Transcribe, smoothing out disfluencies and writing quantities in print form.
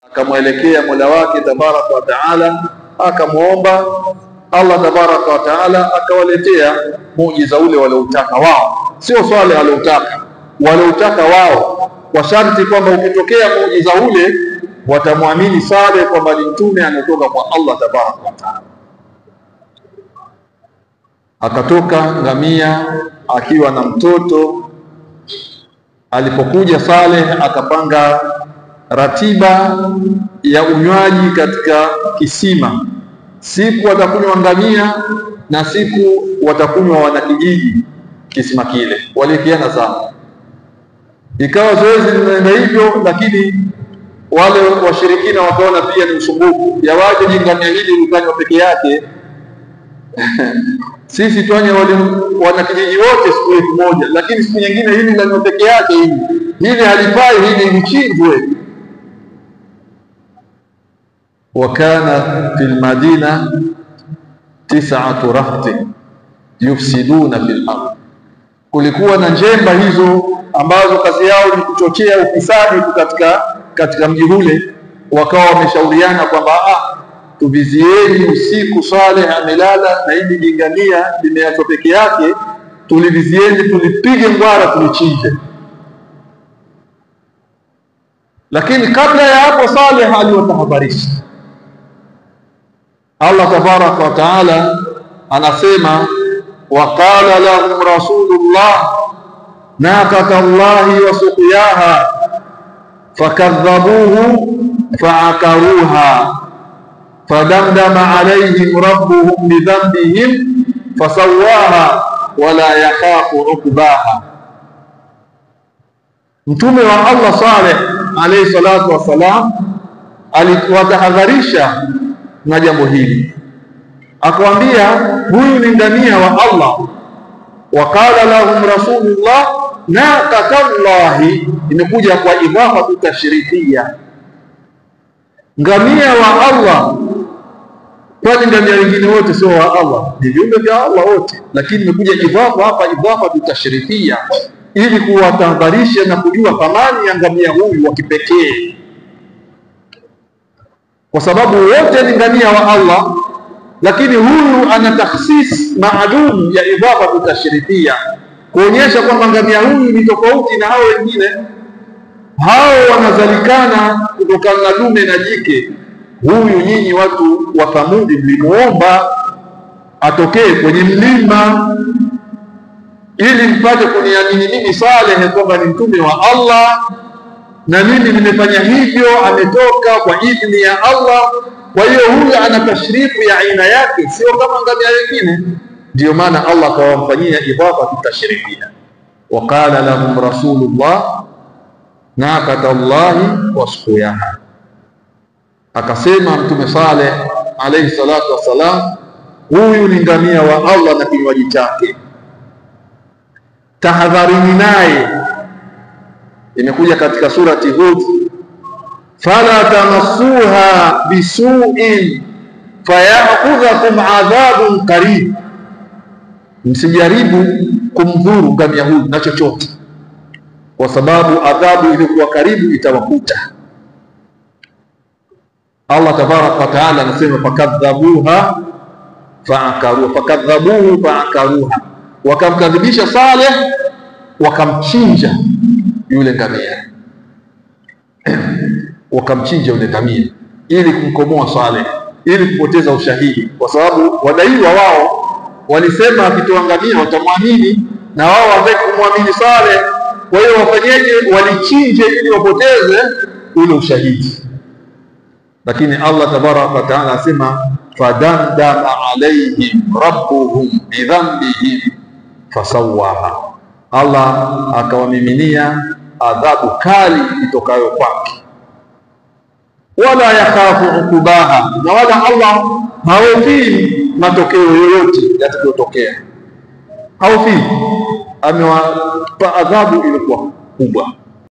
akamwelekea Mola wake tabaraka wa taala, akamuomba Allah tabaraka wa taala akawaletea muujiza ule waliotaka wao, sio swali waliotaka, waliotaka wao, kwa sharti kwamba ukitokea muujiza ule watamwamini Saleh kwamba ni mtume anatoka kwa Allah tabaraka wa taala. Akatoka ngamia akiwa na mtoto. Alipokuja Saleh akapanga ratiba ya unywaji katika kisima. Siku watakunywa ngamia na siku watakunywa wanakijiji kisima kile. Walikiana sana. Ikawa zoezi linaenda hivyo, lakini wale washirikina wakaona pia ni usumbufu. Yawaje ngamia hili likanywa peke yake? Sisi tuanye wale wanakijiji wote siku moja, lakini siku nyingine hili la peke yake hili halifai, hili lichinjwe. Wakana fil madina 9 rahti yufsiduna fil ardh. Kulikuwa na njemba hizo ambazo kazi yao ni kuchochea ufisadi katika mji ule. Wakawa wameshauriana kwamba tuvizieni usiku Saleh amelala na hili jingania limeachwa peke yake, tulivizieni, tulipige ngwara, tulichinje. Lakini kabla ya hapo Saleh aliwatahadharisha. Allah tabaraka wa taala anasema, waqala lahum rasulullah naqata Allahi wa suqiyaha fakadhabuhu fa'akaruha fadamdama alayhim rabbuhum bidhanbihim fasawaha wala yakhafu ukbaha. Mtume wa Allah Saleh alayhi salatu wasalam aliwatahadharisha na jambo hili, akamwambia huyu ni ngamia wa Allah. Waqala lahum rasulullah naqatallahi, imekuja kwa idhafa tashrifia, ngamia wa Allah. Kwani ngamia wengine wote sio wa Allah, ni viumbe vya Allah wote, lakini imekuja idhafa hapa, idhafa tashrifia, ili kuwatahadharisha na kujua thamani ya ngamia huyu wa kipekee, kwa sababu wote ni ngamia wa Allah, lakini huyu ana takhsis maalum ya idhafa tashrifia, kuonyesha kwamba ngamia huyu ni tofauti na hao wengine. Hao wanazalikana kutokana na dume na jike. Huyu nyinyi watu wa Thamudi mlimuomba atokee kwenye mlima ili mpate kuniamini mimi Saleh kwamba ni mtume wa Allah, na mimi nimefanya hivyo, ametoka kwa idhini ya Allah. Kwa hiyo huyu ana tashrifu ya aina yake, sio kama ngamia wengine. Ndio maana Allah kawamfanyia idhafa tashrifia. Waqala lahum rasulullah naqata Allahi wa suqiyaha, akasema mtume Saleh alayhi salatu wasalam, huyu ni ngamia wa Allah na kinywaji chake, tahadharini naye. Imekuja katika surati Hud, fala tamassuha bisu'in fayakhudhukum adhabun qarib, msijaribu kumdhuru ngamia huyu na chochote, kwa sababu adhabu ilikuwa karibu itawakuta. Allah tabaraka wa taala anasema fakadhabuha fa'akaruha, fakadhabuhu fa'akaruha, wakamkadhibisha Saleh wakamchinja yule ngamia, wakamchinja yule ngamia ili kumkomoa Saleh, ili kupoteza ushahidi, kwa sababu wadaiwa wao walisema akitoa ngamia watamwamini, na wao hawataki kumwamini Saleh. Kwa hiyo wafanyeje? Walichinje ili wapoteze ule ushahidi. Lakini Allah tabaraka wa taala asema fadamdama alayhim rabbuhum bidhanbihim fasawaha, Allah akawamiminia adhabu kali itokayo kwake. Wala yakhafu ukubaha, na wala Allah hahofii matokeo yoyote yatakayotokea, hahofii. Amewapa adhabu ilikuwa kubwa.